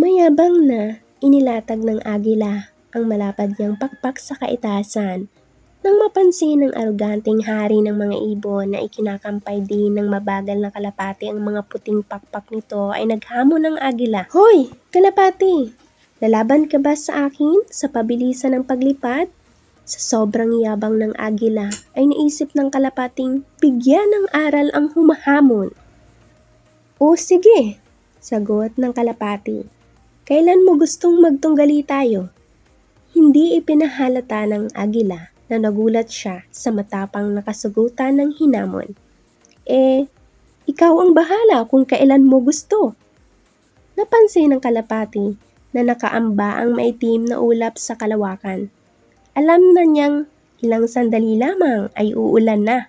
Mayabang na inilatag ng agila ang malapad niyang pakpak sa kaitasan nang mapansin ng aroganteng hari ng mga ibon na ikinakampay din ng mabagal na kalapati ang mga puting pakpak nito ay naghamon ng agila. "Hoy, kalapati! Lalaban ka ba sa akin sa pabilisan ng paglipad?" Sa sobrang yabang ng agila ay naisip ng kalapating bigyan ng aral ang humahamon. "O sige," sagot ng kalapati. "Kailan mo gustong magtunggali tayo?" Hindi ipinahalata ng agila na nagulat siya sa matapang na kasagutan ng hinamon. Ikaw ang bahala kung kailan mo gusto." Napansin ng kalapati na nakaamba ang maitim na ulap sa kalawakan. Alam na niyang ilang sandali lamang ay uulan na.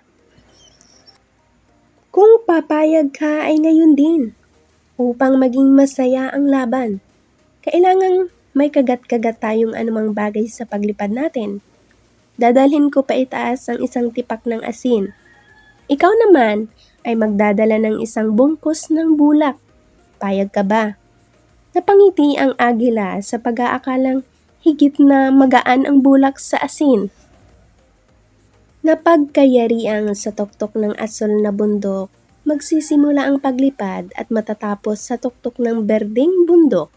"Kung papayag ka ay ngayon din, upang maging masaya ang laban. Kailangang may kagat-kagat tayong anumang bagay sa paglipad natin. Dadalhin ko pa itaas ang isang tipak ng asin. Ikaw naman ay magdadala ng isang bungkus ng bulak. Payag ka ba?" Napangiti ang agila sa pag-aakalang higit na magaan ang bulak sa asin. Napagkayariang sa tuktok ng asol na bundok, magsisimula ang paglipad at matatapos sa tuktok ng berdeng bundok.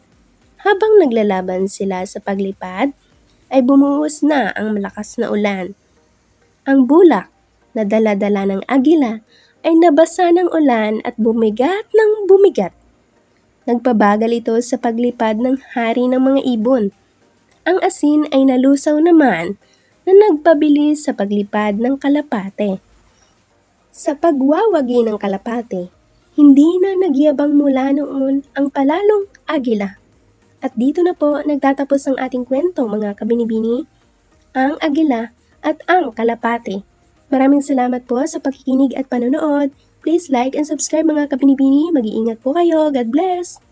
Habang naglalaban sila sa paglipad, ay bumuhos na ang malakas na ulan. Ang bulak na dala-dala ng agila ay nabasa ng ulan at bumigat ng bumigat. Nagpabagal ito sa paglipad ng hari ng mga ibon. Ang asin ay nalusaw naman na nagpabilis sa paglipad ng kalapate. Sa pagwawagi ng kalapate, hindi na nagyabang mula noon ang palalong agila. At dito na po nagtatapos ang ating kwento, mga kabinibini, ang agila at ang kalapate. Maraming salamat po sa pakikinig at panonood. Please like and subscribe, mga kabinibini. Mag-iingat po kayo. God bless!